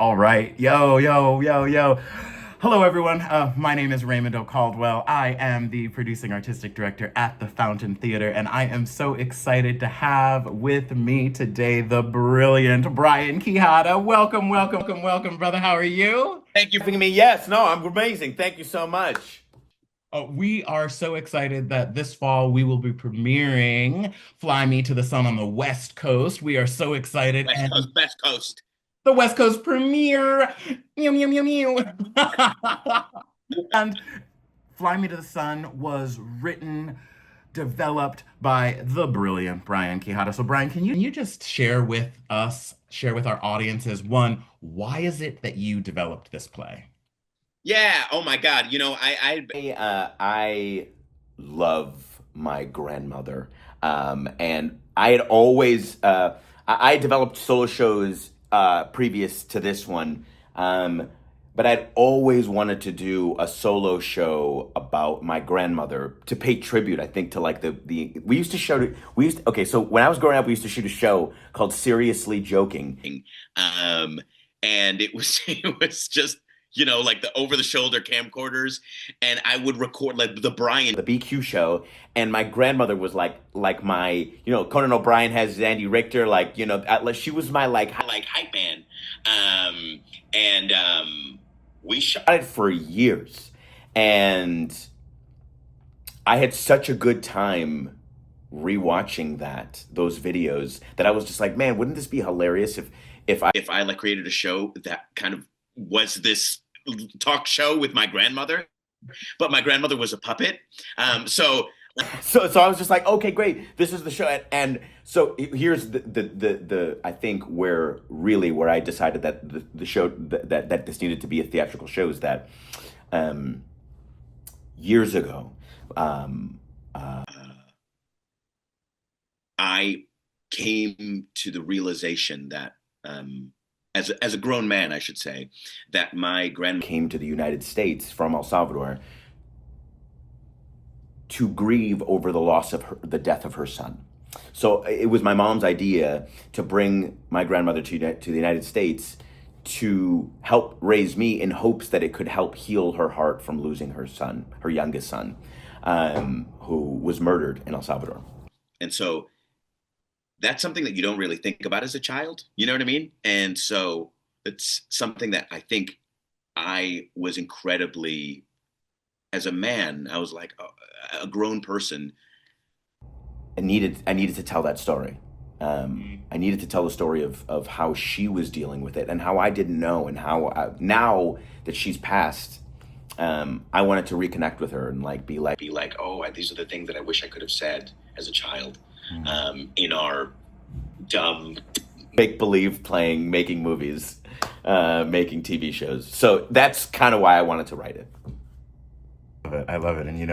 All right. Yo, yo, yo, yo. Hello, everyone. My name is Raymond O'Caldwell. I am the producing artistic director at the Fountain Theater, and I am so excited to have with me today the brilliant Brian Quijada. Welcome, welcome, welcome, welcome, brother. How are you? Thank you for having me. Yes, no, I'm amazing. Thank you so much. We are so excited that this fall we will be premiering Fly Me to the Sun on the West Coast. We are so excited. West And Coast, Best Coast. the West Coast premiere. Meow, meow, meow, meow. And Fly Me to the Sun was written, developed by the brilliant Brian Quijada. So, Brian, can you just share with us, share with our audiences, one, why is it that you developed this play? Yeah. Oh my God. I love my grandmother, and I had always I developed solo shows previous to this one, but I'd always wanted to do a solo show about my grandmother to pay tribute. I think to like the we used to okay. So when I was growing up, we used to shoot a show called Seriously Joking, um, and it was it was just like the over the shoulder camcorders, and I would record like the BQ show, and my grandmother was like my Conan O'Brien has Andy Richter, like she was my like hype man, and we shot it for years, and I had such a good time rewatching those videos that I was just like, man, wouldn't this be hilarious if I like created a show that kind of was this talk show with my grandmother, but my grandmother was a puppet. So I was just like, okay, great, this is the show, and so here's the I think where I decided that the show that this needed to be a theatrical show is that years ago, I came to the realization that as a grown man, I should say, that my grandma came to the United States from El Salvador to grieve over the death of her son. So it was my mom's idea to bring my grandmother to the United States to help raise me in hopes that it could help heal her heart from losing her son, her youngest son, who was murdered in El Salvador. And so that's something that you don't really think about as a child. You know what I mean? And so it's something that I think I was incredibly, as a man, I was like a grown person. I needed to tell that story. I needed to tell the story of how she was dealing with it and how I didn't know, and how now that she's passed, I wanted to reconnect with her and be like, oh, these are the things that I wish I could have said as a child, in our dumb make believe making movies, making TV shows. So that's kind of why I wanted to write it. I love it. And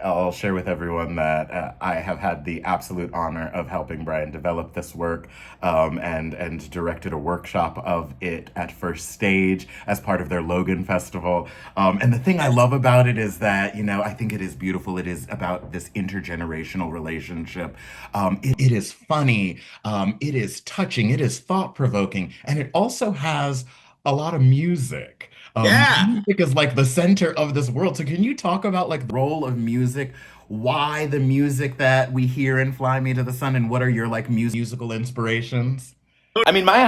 I'll share with everyone that I have had the absolute honor of helping Brian develop this work, and directed a workshop of it at First Stage as part of their Logan Festival. And the thing I love about it is that, I think it is beautiful. It is about this intergenerational relationship. It is funny. It is touching. It is thought-provoking. And it also has a lot of music. Yeah. Music is like the center of this world. So can you talk about like the role of music, why the music that we hear in Fly Me to the Sun, and what are your like musical inspirations? I mean, my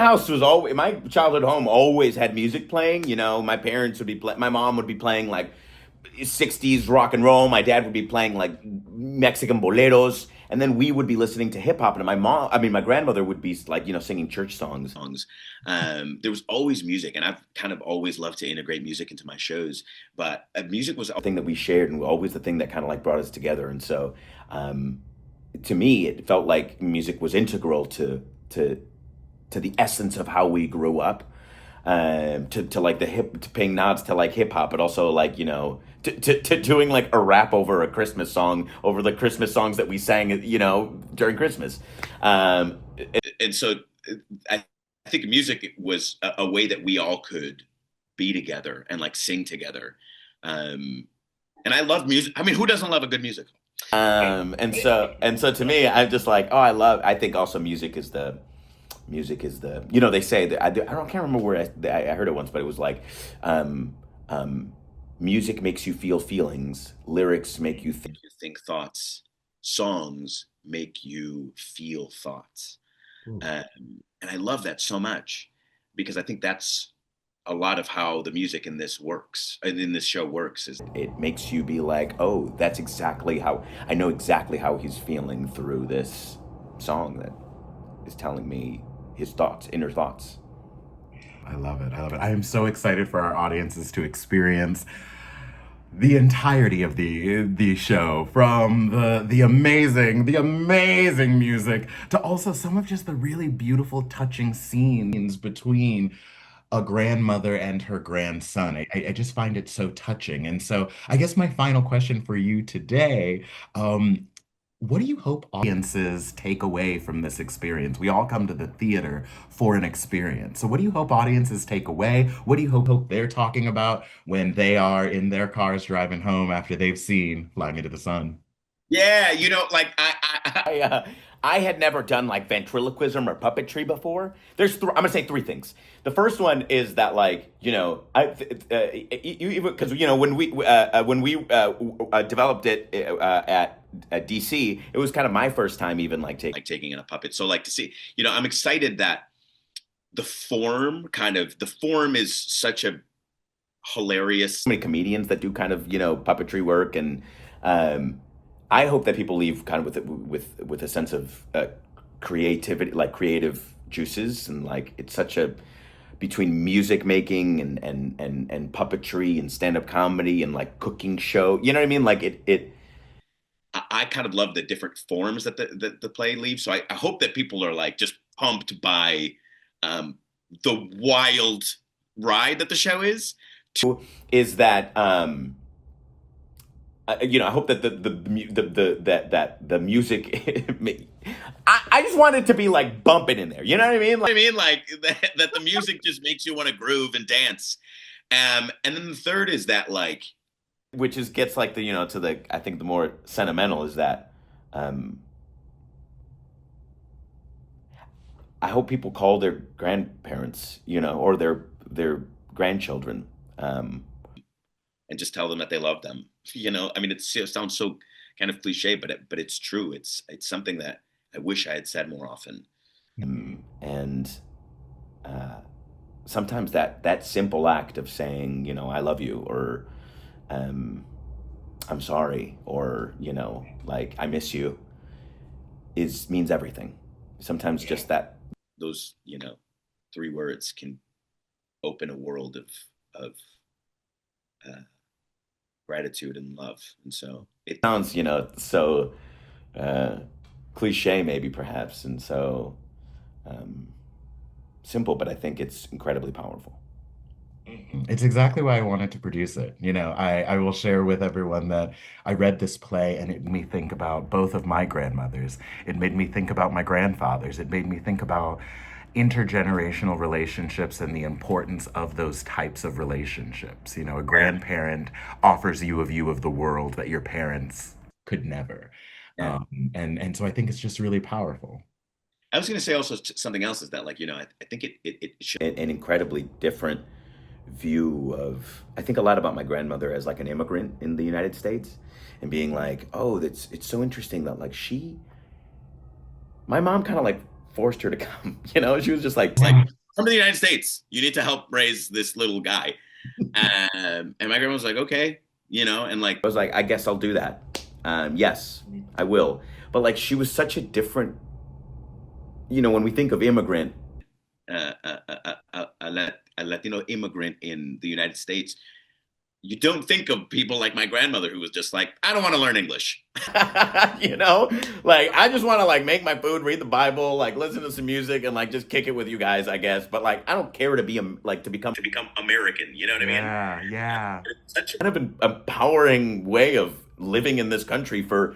childhood home always had music playing. My parents would my mom would be playing like 60s rock and roll. My dad would be playing like Mexican boleros. And then we would be listening to hip hop. And my grandmother would be like, singing church songs. There was always music. And I've kind of always loved to integrate music into my shows. But music was a thing that we shared, and always the thing that kind of like brought us together. And so to me, it felt like music was integral to the essence of how we grew up, to like to paying nods to like hip hop, but also like to doing like a rap over a Christmas song, over the Christmas songs that we sang during Christmas, and so I think music was a way that we all could be together and like sing together, and I love music. I mean, who doesn't love a good musical? And so to me, I'm just like, I think also music is music is the, they say that, can't remember where I heard it once, but it was like, um, um, music makes you feel feelings, lyrics make you think thoughts, songs make you feel thoughts. Ooh, And I love that so much because I think that's a lot of how the music in this works, and in this show works, is it makes you be like, oh, that's exactly how I know exactly how he's feeling through this song that is telling me his thoughts, inner thoughts. I love it. I love it. I am so excited for our audiences to experience the entirety of the show, from the amazing music, to also some of just the really beautiful touching scenes between a grandmother and her grandson. I just find it so touching. And so I guess my final question for you today, what do you hope audiences take away from this experience? We all come to the theater for an experience. So what do you hope audiences take away? What do you hope they're talking about when they are in their cars driving home after they've seen Fly Me to the Sun? Yeah, like I had never done like ventriloquism or puppetry before. I'm gonna say three things. The first one is that, like, even because when we developed it at DC, it was kind of my first time even like taking in a puppet. So like to see, I'm excited that the form is such a hilarious. So many comedians that do kind of puppetry work, and I hope that people leave kind of with a sense of creativity, like creative juices, and like it's such a between music making and puppetry and stand up comedy and like cooking show. You know what I mean? Like it. I kind of love the different forms that the play leaves. So I hope that people are like just pumped by the wild ride that the show is. Is that I hope that the music. I just want it to be like bumping in there. You know what I mean? Like that the music just makes you want to groove and dance. And then the third is that, like, which is gets like the to the, I think the more sentimental is that I hope people call their grandparents, or their grandchildren, and just tell them that they love them. I mean, it sounds so kind of cliche, but it's true. It's something that I wish I had said more often. And sometimes that simple act of saying, I love you, or I'm sorry, or like I miss you, means everything. Sometimes just that those three words can open a world of uh, gratitude and love. And so it sounds so cliche, maybe, perhaps, and so simple, but I think it's incredibly powerful. It's exactly why I wanted to produce it. I will share with everyone that I read this play and it made me think about both of my grandmothers. It made me think about my grandfathers. It made me think about intergenerational relationships and the importance of those types of relationships. A grandparent offers you a view of the world that your parents could never. Yeah. And so I think it's just really powerful. I was going to say also something else is that, like, I think it should an incredibly different view of, I think a lot about my grandmother as like an immigrant in the United States, and being like, oh, it's so interesting that like my mom kind of like forced her to come. She was just like, come to the United States. You need to help raise this little guy. And my grandma was like, okay, and like I was like, I guess I'll do that. Yes, I will. But like she was such a different, when we think of immigrant, a Latino immigrant in the United States, you don't think of people like my grandmother, who was just like, I don't want to learn English. Like I just want to like make my food, read the Bible, like listen to some music, and like just kick it with you guys, I guess. But like I don't care to be to become American. You know what I mean? Yeah. It's such kind of an empowering way of living in this country for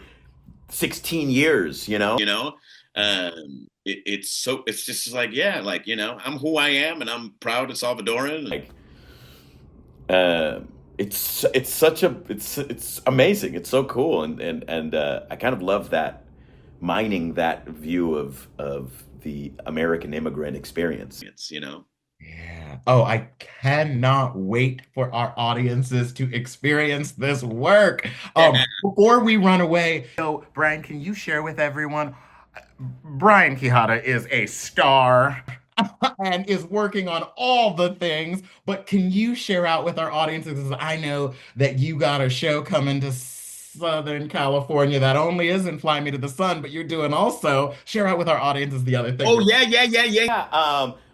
16 years. It's just like, yeah, like I'm who I am, and I'm proud of Salvadoran. Like, it's amazing. It's so cool, and I kind of love that mining that view of the American immigrant experience. Yeah. Oh, I cannot wait for our audiences to experience this work. Before we run away, so Brian, can you share with everyone? Brian Quijada is a star and is working on all the things, but can you share out with our audiences? 'Cause I know that you got a show coming to Southern California that only isn't Fly Me to the Sun, but you're doing also share out with our audiences the other things. Oh yeah, yeah, yeah, yeah.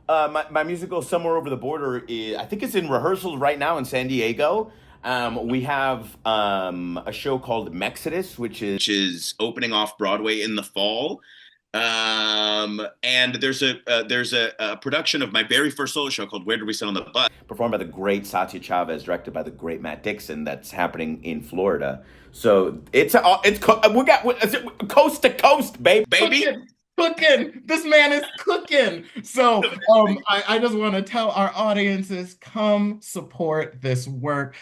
Yeah. My musical Somewhere Over the Border is, I think it's in rehearsals right now in San Diego. We have a show called Mexodus, which is opening off Broadway in the fall. And there's a production of my very first solo show called Where Did We Sit on the Bus, performed by the great Satya Chavez, directed by the great Matt Dixon. That's happening in Florida. So we got coast to coast, baby. Cooking, cooking. This man is cooking. So, I just want to tell our audiences, come support this work.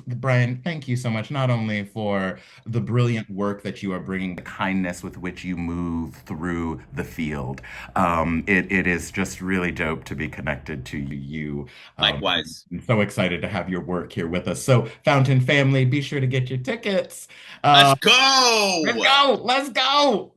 Brian, thank you so much, not only for the brilliant work that you are bringing, the kindness with which you move through the field. It is just really dope to be connected to you. Likewise. I'm so excited to have your work here with us. So, Fountain Family, be sure to get your tickets. Let's Let's go. go. Let's go.